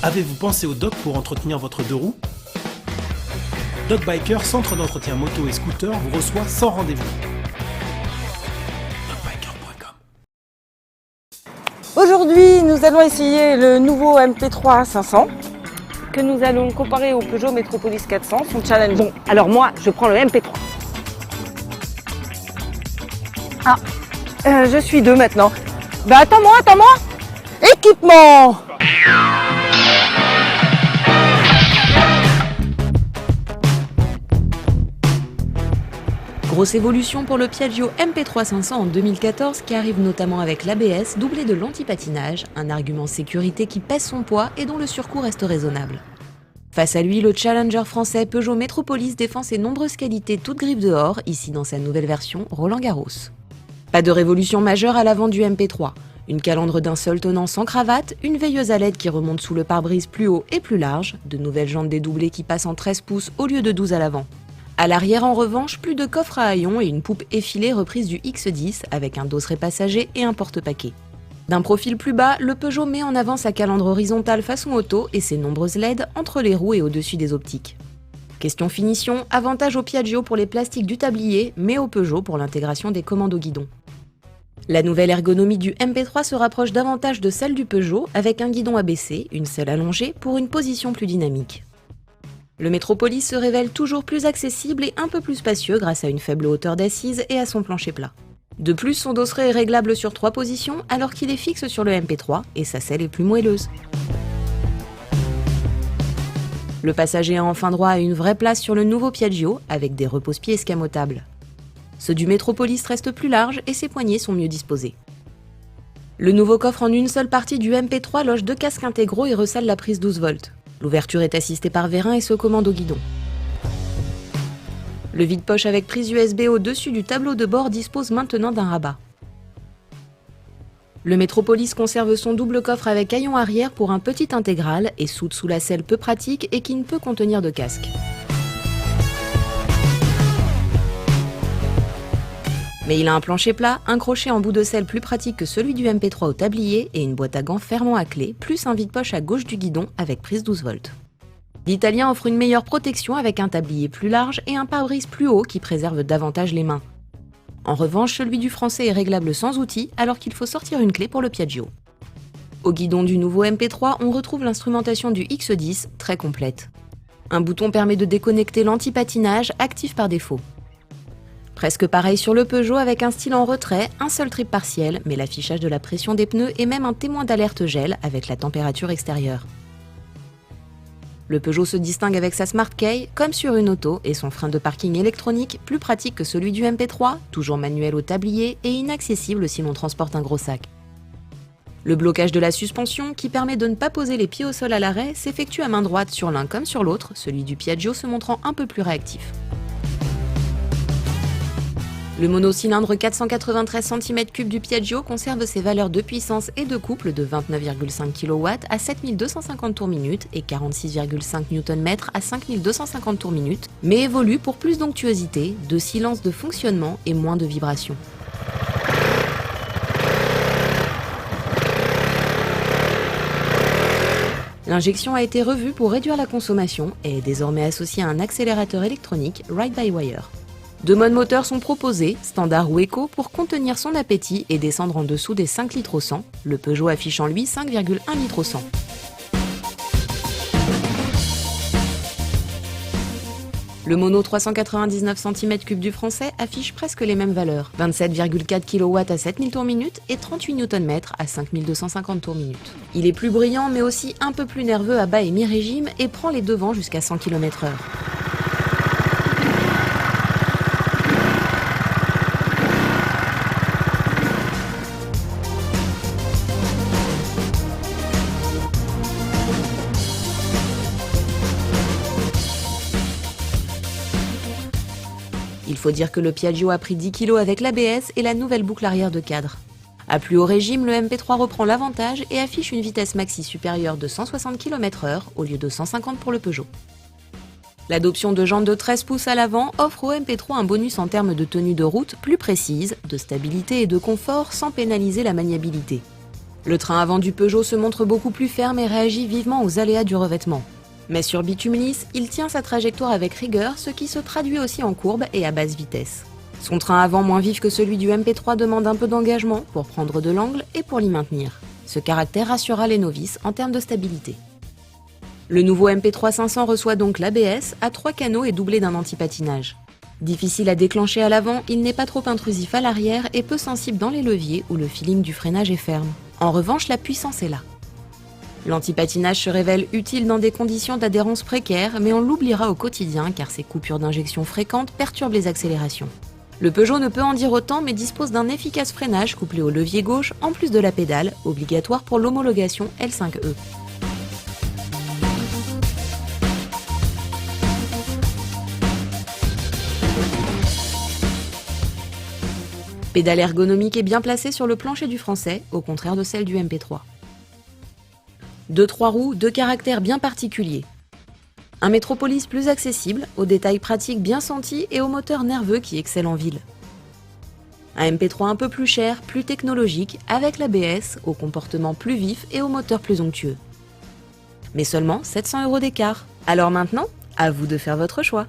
Avez-vous pensé au dock pour entretenir votre deux roues? Dock Biker, centre d'entretien moto et scooter, vous reçoit sans rendez-vous. Dockbiker.com. Aujourd'hui, nous allons essayer le nouveau MP3 500 que nous allons comparer au Peugeot Metropolis 400, son challenge. Bon, alors moi, je prends le MP3. Je suis deux maintenant. Bah attends-moi. Équipement. Grosse évolution pour le Piaggio MP3 500 en 2014 qui arrive notamment avec l'ABS doublé de l'anti-patinage, un argument sécurité qui pèse son poids et dont le surcoût reste raisonnable. Face à lui, le challenger français Peugeot Metropolis défend ses nombreuses qualités toutes griffes dehors, ici dans sa nouvelle version Roland Garros. Pas de révolution majeure à l'avant du MP3. Une calandre d'un seul tenant sans cravate, une veilleuse à LED qui remonte sous le pare-brise plus haut et plus large, de nouvelles jantes dédoublées qui passent en 13 pouces au lieu de 12 à l'avant. À l'arrière, en revanche, plus de coffre à haillons et une poupe effilée reprise du X10 avec un dosseret passager et un porte-paquet. D'un profil plus bas, le Peugeot met en avant sa calandre horizontale façon auto et ses nombreuses LED entre les roues et au-dessus des optiques. Question finition, avantage au Piaggio pour les plastiques du tablier, mais au Peugeot pour l'intégration des commandes au guidon. La nouvelle ergonomie du MP3 se rapproche davantage de celle du Peugeot avec un guidon abaissé, une selle allongée pour une position plus dynamique. Le Metropolis se révèle toujours plus accessible et un peu plus spacieux grâce à une faible hauteur d'assise et à son plancher plat. De plus, son dosseret est réglable sur 3 positions alors qu'il est fixe sur le MP3 et sa selle est plus moelleuse. Le passager a enfin droit à une vraie place sur le nouveau Piaggio avec des repose-pieds escamotables. Ceux du Metropolis restent plus larges et ses poignées sont mieux disposées. Le nouveau coffre en une seule partie du MP3 loge 2 casques intégraux et recèle la prise 12 volts. L'ouverture est assistée par vérin et se commande au guidon. Le vide-poche avec prise USB au-dessus du tableau de bord dispose maintenant d'un rabat. Le Metropolis conserve son double coffre avec haillons arrière pour un petit intégral et soude sous la selle peu pratique et qui ne peut contenir de casque. Mais il a un plancher plat, un crochet en bout de selle plus pratique que celui du MP3 au tablier et une boîte à gants fermant à clé, plus un vide-poche à gauche du guidon avec prise 12 volts. L'Italien offre une meilleure protection avec un tablier plus large et un pare-brise plus haut qui préserve davantage les mains. En revanche, celui du Français est réglable sans outil alors qu'il faut sortir une clé pour le Piaggio. Au guidon du nouveau MP3, on retrouve l'instrumentation du X10 très complète. Un bouton permet de déconnecter l'anti-patinage actif par défaut. Presque pareil sur le Peugeot avec un style en retrait, un seul trip partiel, mais l'affichage de la pression des pneus et même un témoin d'alerte gel avec la température extérieure. Le Peugeot se distingue avec sa Smart Key, comme sur une auto, et son frein de parking électronique, plus pratique que celui du MP3, toujours manuel au tablier et inaccessible si l'on transporte un gros sac. Le blocage de la suspension, qui permet de ne pas poser les pieds au sol à l'arrêt, s'effectue à main droite sur l'un comme sur l'autre, celui du Piaggio se montrant un peu plus réactif. Le monocylindre 493 cm3 du Piaggio conserve ses valeurs de puissance et de couple de 29,5 kW à 7250 tours-minute et 46,5 Nm à 5250 tours-minute, mais évolue pour plus d'onctuosité, de silence de fonctionnement et moins de vibrations. L'injection a été revue pour réduire la consommation et est désormais associée à un accélérateur électronique Ride-by-Wire. 2 modes moteurs sont proposés, standard ou éco, pour contenir son appétit et descendre en dessous des 5 litres au 100, le Peugeot affichant lui 5,1 litres au 100. Le mono 399 cm3 du Français affiche presque les mêmes valeurs, 27,4 kW à 7000 tours-minute et 38 Nm à 5250 tours-minute. Il est plus bruyant mais aussi un peu plus nerveux à bas et mi-régime et prend les devants jusqu'à 100 km/h. Il faut dire que le Piaggio a pris 10 kg avec l'ABS et la nouvelle boucle arrière de cadre. À plus haut régime, le MP3 reprend l'avantage et affiche une vitesse maxi supérieure de 160 km/h au lieu de 150 pour le Peugeot. L'adoption de jantes de 13 pouces à l'avant offre au MP3 un bonus en termes de tenue de route plus précise, de stabilité et de confort sans pénaliser la maniabilité. Le train avant du Peugeot se montre beaucoup plus ferme et réagit vivement aux aléas du revêtement. Mais sur bitume lisse, il tient sa trajectoire avec rigueur, ce qui se traduit aussi en courbe et à basse vitesse. Son train avant moins vif que celui du MP3 demande un peu d'engagement pour prendre de l'angle et pour l'y maintenir. Ce caractère rassurera les novices en termes de stabilité. Le nouveau MP3 500 reçoit donc l'ABS à 3 canaux et doublé d'un antipatinage. Difficile à déclencher à l'avant, il n'est pas trop intrusif à l'arrière et peu sensible dans les leviers où le feeling du freinage est ferme. En revanche, la puissance est là. L'antipatinage se révèle utile dans des conditions d'adhérence précaires, mais on l'oubliera au quotidien car ces coupures d'injection fréquentes perturbent les accélérations. Le Peugeot ne peut en dire autant mais dispose d'un efficace freinage couplé au levier gauche en plus de la pédale, obligatoire pour l'homologation L5E. Pédale ergonomique et bien placée sur le plancher du français, au contraire de celle du MP3. 2-3 roues, de caractère bien particulier. Un Métropolis plus accessible, aux détails pratiques bien sentis et au moteur nerveux qui excelle en ville. Un MP3 un peu plus cher, plus technologique, avec l'ABS, au comportement plus vif et au moteur plus onctueux. Mais seulement 700 € d'écart. Alors maintenant, à vous de faire votre choix.